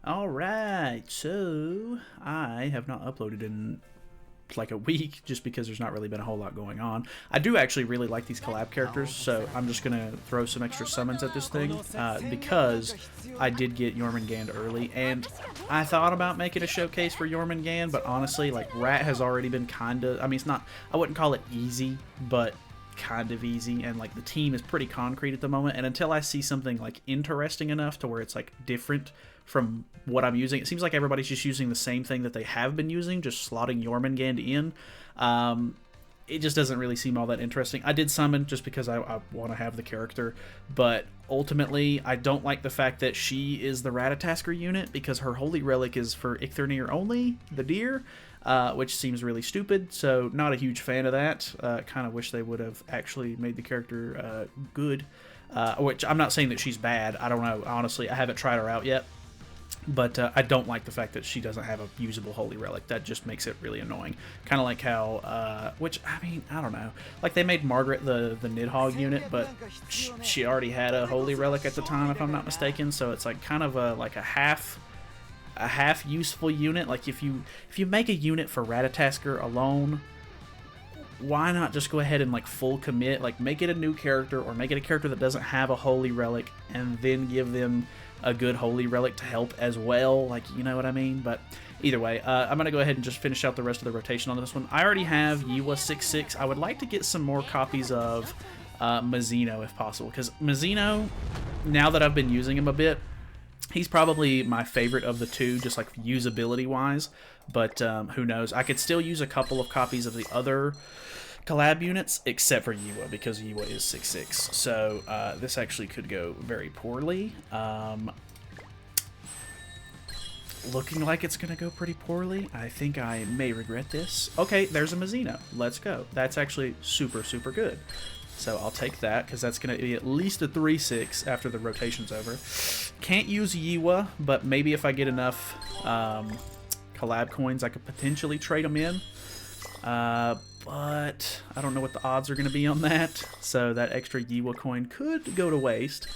Alright, so I have not uploaded in like a week just because there's not really been a whole lot going on. I do actually really like these collab characters, so I'm just going to throw some extra summons at this thing because I did get Jormungand early, and I thought about making a showcase for Jormungand, but honestly, like, Rat has already been kind of, I mean, it's not, I wouldn't call it easy, but kind of easy, and like the team is pretty concrete at the moment, and until I see something like interesting enough to where it's like different from what I'm using, it seems like everybody's just using the same thing that they have been using, just slotting Jormungand in. It just doesn't really seem all that interesting. I did summon just because I want to have the character, but ultimately I don't like the fact that she is the Ratatasker unit because her Holy Relic is for Icthernir only, the deer, which seems really stupid, so not a huge fan of that. Kind of wish they would have actually made the character good, which I'm not saying that she's bad. I don't know. Honestly, I haven't tried her out yet. But I don't like the fact that she doesn't have a usable Holy Relic. That just makes it really annoying. Kind of like how, which, I mean, I don't know. Like, they made Margaret the Nidhogg unit, but she already had a Holy Relic at the time, if I'm not mistaken. So it's like kind of a half useful unit. Like, if you make a unit for Ratatasker alone, why not just go ahead and like full commit, like make it a new character or make it a character that doesn't have a Holy Relic and then give them a good Holy Relic to help as well, like, you know what I mean? But either way, I'm going to go ahead and just finish out the rest of the rotation on this one. I already have Yiwa 6/6. I would like to get some more copies of Mazino if possible, because Mazino, now that I've been using him a bit, he's probably my favorite of the two, just like usability-wise, but who knows? I could still use a couple of copies of the other collab units, except for Yiwa, because Yiwa is 6/6. So this actually could go very poorly. Looking like it's going to go pretty poorly. I think I may regret this. Okay, there's a Mazino. Let's go. That's actually super, super good. So I'll take that, because that's going to be at least a 3/6 after the rotation's over. Can't use Yiwa, but maybe if I get enough collab coins, I could potentially trade them in. But I don't know what the odds are going to be on that, so that extra Yiwa coin could go to waste.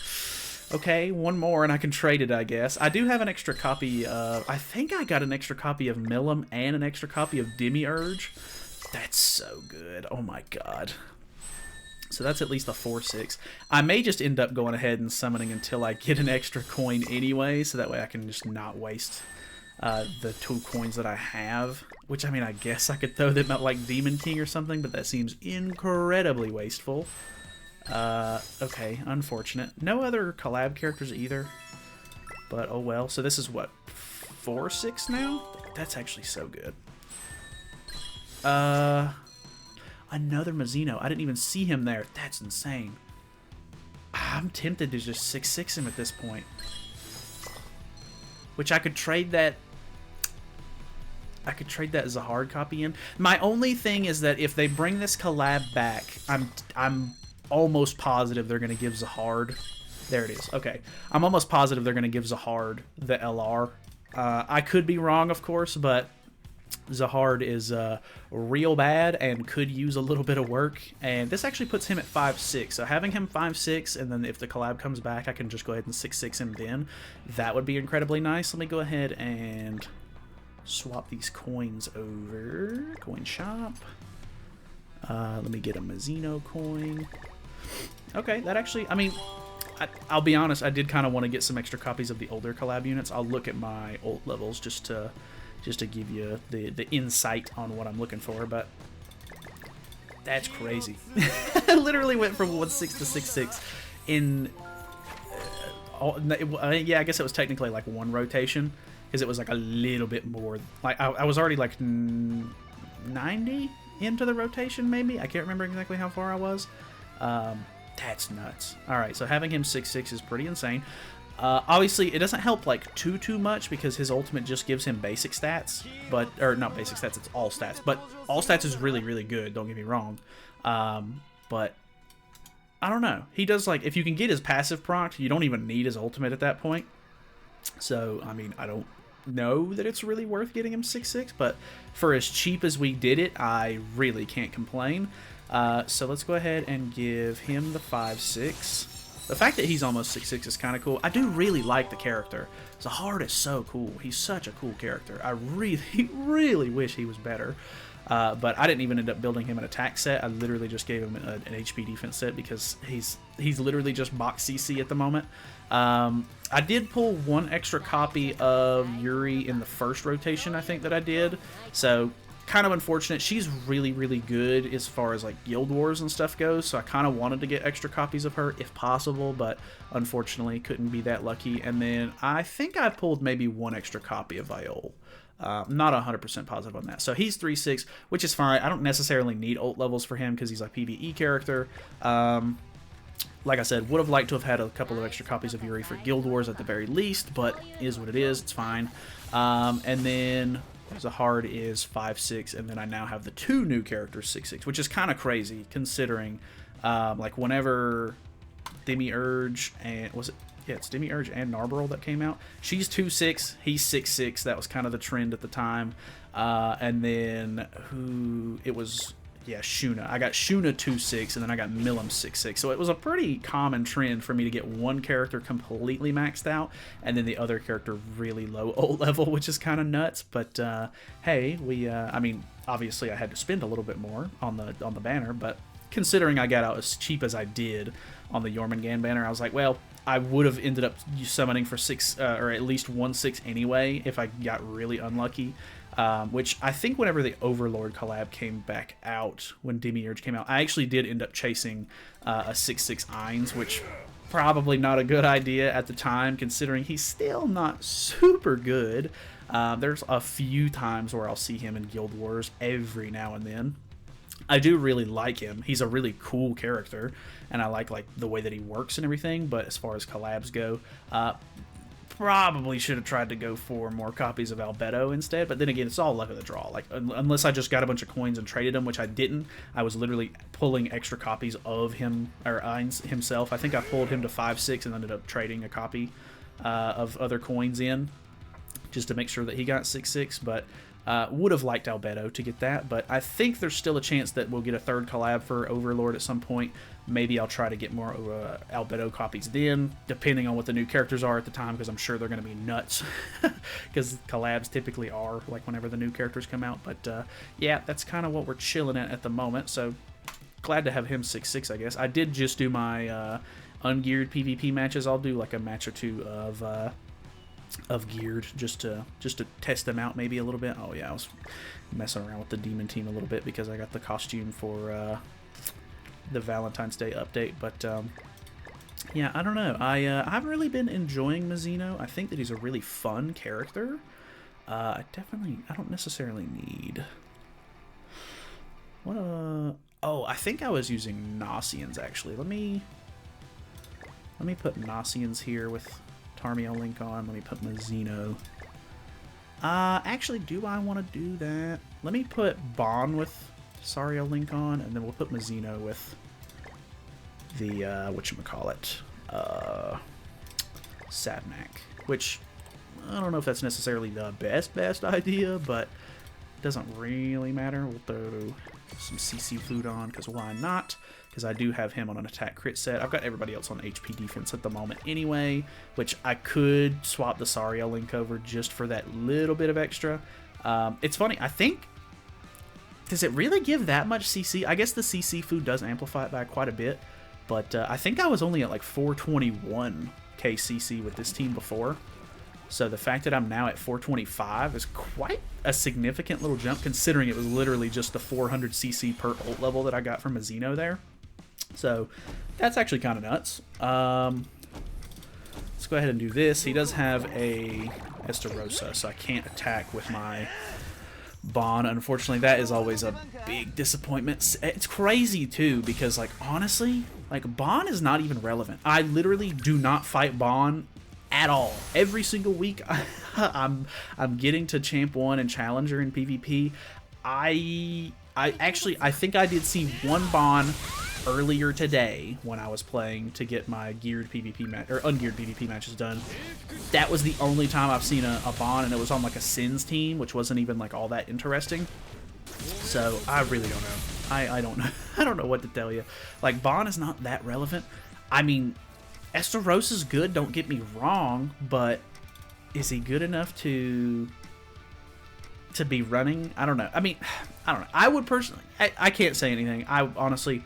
Okay, one more and I can trade it, I guess. I do have an extra copy of, I think I got an extra copy of Milim and an extra copy of Demiurge. That's so good. Oh my god. So that's at least a 4/6. I may just end up going ahead and summoning until I get an extra coin anyway, so that way I can just not waste the 2 coins that I have. Which, I mean, I guess I could throw them at like Demon King or something, but that seems incredibly wasteful. Okay, unfortunate. No other collab characters either, but oh well. So this is what, 4/6 now? That's actually so good. Another Mazino. I didn't even see him there. That's insane. I'm tempted to just 6/6 him at this point. Which I could trade that. I could trade that Zahard copy in. My only thing is that if they bring this collab back, I'm almost positive they're going to give Zahard. There it is. Okay. I'm almost positive they're going to give Zahard the LR. I could be wrong, of course, but Zahard is real bad and could use a little bit of work. And this actually puts him at 5/6. So having him 5/6, and then if the collab comes back, I can just go ahead and 6/6 him then. That would be incredibly nice. Let me go ahead and swap these coins over. Coin shop. Let me get a Mazino coin. Okay, that actually, I mean, I'll be honest, I did kind of want to get some extra copies of the older collab units. I'll look at my ult levels just to give you the insight on what I'm looking for, but that's crazy. I literally went from 1/6 to 6/6 in, yeah, I guess it was technically like one rotation, because it was like a little bit more, like I was already like 90 into the rotation, maybe. I can't remember exactly how far I was. That's nuts. Alright, so having him 6/6 is pretty insane. Obviously, it doesn't help like too much because his ultimate just gives him basic stats, but, or not basic stats, it's all stats. But all stats is really, really good, don't get me wrong. But I don't know. He does, like, if you can get his passive proc, you don't even need his ultimate at that point. So, I mean, I don't know that it's really worth getting him 6/6, but for as cheap as we did it, I really can't complain. So let's go ahead and give him the 5/6. the fact that he's almost 6'6" is kind of cool. I do really like the character. Zahard is so cool. He's such a cool character. I really, really wish he was better. But I didn't even end up building him an attack set. I literally just gave him an HP defense set because he's literally just box CC at the moment. I did pull one extra copy of Yuri in the first rotation, I think, that I did. So kind of unfortunate. She's really, really good as far as like Guild Wars and stuff goes. So I kind of wanted to get extra copies of her if possible, but unfortunately couldn't be that lucky. And then I think I pulled maybe one extra copy of Viol. Not 100% positive on that. So he's 3-6, which is fine. I don't necessarily need ult levels for him because he's a PvE character. Like I said, would have liked to have had a couple of extra copies of Yuri for Guild Wars at the very least, but is what it is. It's fine. And then Zahard is 5'6", and then I now have the two new characters 6'6", which is kind of crazy considering, like whenever Demiurge and it's Demiurge and Narbarrel that came out. She's 2'6", he's 6'6". That was kind of the trend at the time. And then Shuna. I got Shuna 2'6", and then I got Milim 6'6". So it was a pretty common trend for me to get one character completely maxed out, and then the other character really low ult level, which is kind of nuts. But hey, I mean, obviously I had to spend a little bit more on the banner, but considering I got out as cheap as I did on the Jormungand banner, I was like, well, I would have ended up summoning for 6 or at least 1/6 anyway if I got really unlucky. Which I think whenever the Overlord collab came back out, when Demiurge came out, I actually did end up chasing a 6/6 Ainz, which probably not a good idea at the time, considering he's still not super good. There's a few times where I'll see him in Guild Wars every now and then. I do really like him. He's a really cool character, and I like the way that he works and everything, but as far as collabs go, probably should have tried to go for more copies of Albedo instead, but then again, it's all luck of the draw. Like, unless I just got a bunch of coins and traded them, which I didn't, I was literally pulling extra copies of him, or Ainz himself. I think I pulled him to 5'6" and ended up trading a copy of other coins in, just to make sure that he got 6'6", but would have liked Albedo to get that, but I think there's still a chance that we'll get a third collab for Overlord at some point. Maybe I'll try to get more Albedo copies then, depending on what the new characters are at the time, because I'm sure they're going to be nuts, because collabs typically are, like, whenever the new characters come out. But yeah, that's kind of what we're chilling at the moment, so glad to have him 6'6", I guess. I did just do my ungeared PvP matches. I'll do like a match or two of geared just to test them out maybe a little bit. Oh yeah, I was messing around with the demon team a little bit because I got the costume for the Valentine's Day update, but yeah, I don't know. I haven't really been enjoying Mazino. I think that he's a really fun character. I don't necessarily need oh, I think I was using Nasians actually. Let me put Nasians here with Tarmiel Link on. Let me put Mazino. Actually, do I want to do that? Let me put Bon with Sariel Link on, and then we'll put Mazino with the, whatchamacallit, Sadnak. Which, I don't know if that's necessarily the best idea, but it doesn't really matter. We'll throw some CC food on, because why not? Because I do have him on an attack crit set. I've got everybody else on HP defense at the moment anyway, which I could swap the Sariel Link over just for that little bit of extra. It's funny, I think, does it really give that much CC? I guess the CC food does amplify it by quite a bit, but I think I was only at like 421k CC with this team before. So the fact that I'm now at 425 is quite a significant little jump, considering it was literally just the 400 CC per ult level that I got from Mazino there. So that's actually kind of nuts. Let's go ahead and do this. He does have a Estarossa, so I can't attack with my Bon. Unfortunately, that is always a big disappointment. It's crazy too, because like honestly, like Bon is not even relevant. I literally do not fight Bon at all. Every single week I'm getting to Champ 1 and Challenger in PvP. I think I did see one Bon earlier today when I was playing to get my geared PvP match or ungeared PvP matches done. That was the only time I've seen a Bon, and it was on like a Sins team, which wasn't even like all that interesting. So I really don't know. I don't know. I don't know what to tell you. Like, Bon is not that relevant. I mean, Estarosa's good, don't get me wrong, but is he good enough to be running? I don't know. I mean, I don't know. I would personally... I can't say anything. I honestly...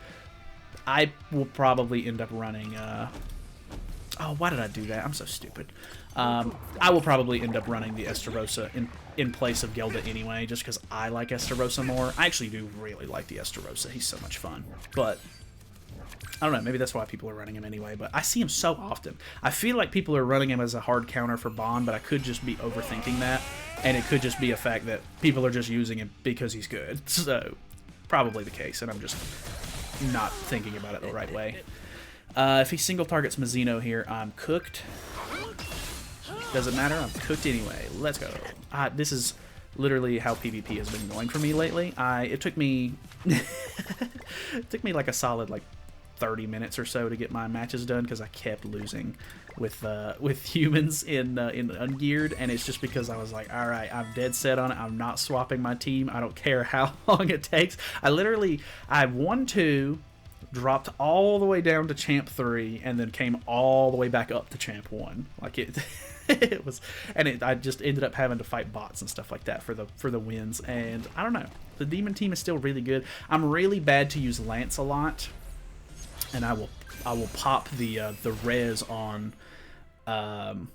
I will probably end up running... oh, why did I do that? I'm so stupid. I will probably end up running the Estarosa in place of Gelda anyway, just because I like Estarosa more. I actually do really like the Estarosa. He's so much fun. But... I don't know, maybe that's why people are running him anyway, but I see him so often. I feel like people are running him as a hard counter for Bond, but I could just be overthinking that, and it could just be a fact that people are just using him because he's good. So, probably the case, and I'm just not thinking about it the right way. If he single targets Mazino here, I'm cooked. Doesn't matter, I'm cooked anyway. Let's go. This is literally how PvP has been going for me lately. It took me... it took me like a solid, 30 minutes or so to get my matches done because I kept losing with humans in ungeared, and it's just because I was like, all right, I'm dead set on it. I'm not swapping my team. I don't care how long it takes. I won 2, dropped all the way down to champ 3, and then came all the way back up to champ 1. Like it it was, and I just ended up having to fight bots and stuff like that for the wins. And I don't know, the demon team is still really good. I'm really bad to use Lance a lot. And I will pop the res on whatchamacallit.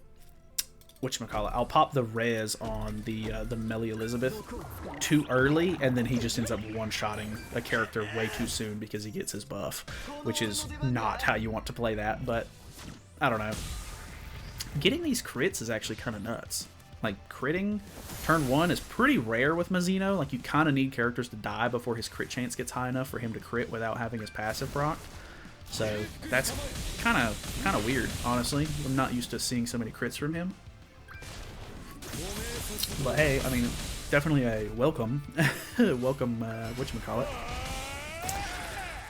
I'll pop the res on the Melly Elizabeth too early, and then he just ends up one-shotting a character way too soon because he gets his buff, which is not how you want to play that, but I don't know. Getting these crits is actually kind of nuts. Like, critting turn 1 is pretty rare with Mazino. Like, you kind of need characters to die before his crit chance gets high enough for him to crit without having his passive proc. So that's kind of weird, honestly. I'm not used to seeing so many crits from him. But hey, I mean, definitely a welcome, whatchamacallit.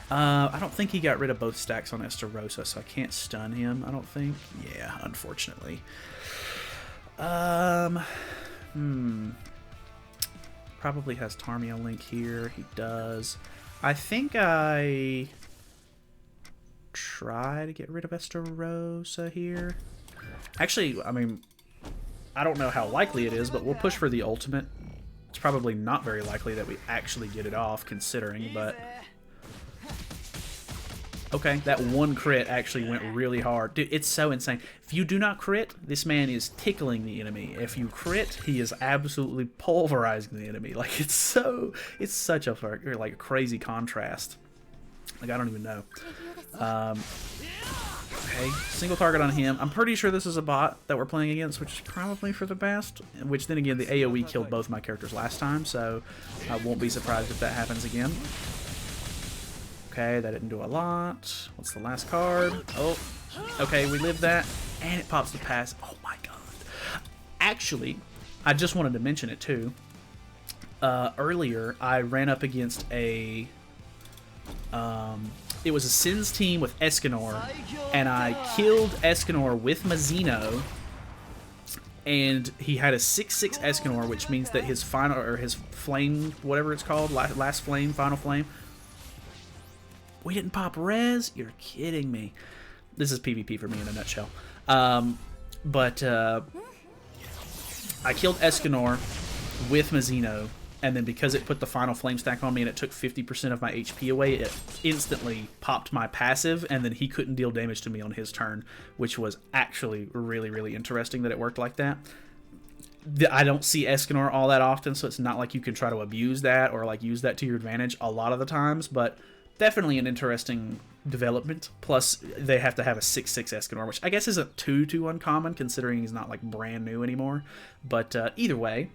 I don't think he got rid of both stacks on Estarosa, so I can't stun him, I don't think. Yeah, unfortunately. Probably has Tarmio Link here. He does. I think I try to get rid of Estarosa here. Actually, I mean, I don't know how likely it is, but we'll push for the ultimate. It's probably not very likely that we actually get it off, considering, but... Okay, that one crit actually went really hard. Dude, it's so insane. If you do not crit, this man is tickling the enemy. If you crit, he is absolutely pulverizing the enemy. Like, it's such a crazy contrast. Like, I don't even know. Okay, single target on him. I'm pretty sure this is a bot that we're playing against, which is probably for the best. Which, then again, the AoE killed both my characters last time, so I won't be surprised if that happens again. Okay, that didn't do a lot. What's the last card? Oh, okay, we lived that, and it pops the pass. Oh my god. Actually, I just wanted to mention it too. Earlier, I ran up against a... it was a Sins team with Escanor, and I killed Escanor with Mazino, and he had a 6/6 Escanor, which means that his final, or his flame, whatever it's called, last flame, final flame, we didn't pop res? You're kidding me. This is PvP for me in a nutshell. I killed Escanor with Mazino, and then because it put the final flame stack on me and it took 50% of my HP away, it instantly popped my passive, and then he couldn't deal damage to me on his turn, which was actually really, really interesting that it worked like that. I don't see Escanor all that often, so it's not like you can try to abuse that or like use that to your advantage a lot of the times, but definitely an interesting development. Plus, they have to have a 6/6 Escanor, which I guess isn't too uncommon considering he's not like brand new anymore. But either way,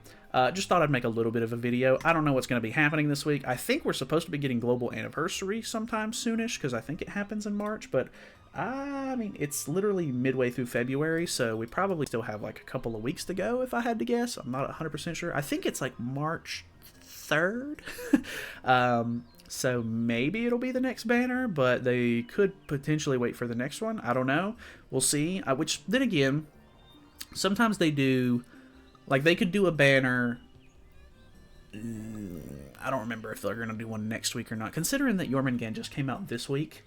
just thought I'd make a little bit of a video. I don't know what's going to be happening this week. I think we're supposed to be getting Global Anniversary sometime soonish because I think it happens in March. But I mean, it's literally midway through February, so we probably still have like a couple of weeks to go if I had to guess. I'm not 100% sure. I think it's like March 3rd. So maybe it'll be the next banner, but they could potentially wait for the next one. I don't know. We'll see. Which, then again, sometimes they do, like they could do a banner. I don't remember if they're going to do one next week or not. Considering that Jormungand just came out this week,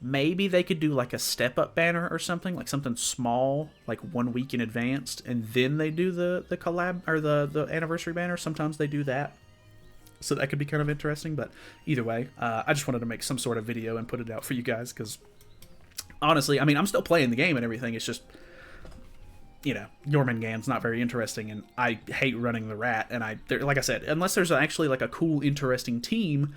Maybe they could do like a step-up banner or something, like something small, like 1 week in advance, and then they do the collab or the anniversary banner. Sometimes they do that. So that could be kind of interesting, but either way, I just wanted to make some sort of video and put it out for you guys, because honestly, I mean, I'm still playing the game and everything. It's just, you know, Jormungand's not very interesting, and I hate running the rat. And like I said, unless there's actually like a cool, interesting team,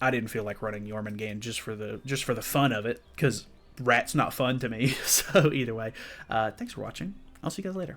I didn't feel like running Jormungand just for the fun of it, because rat's not fun to me. So either way, thanks for watching. I'll see you guys later.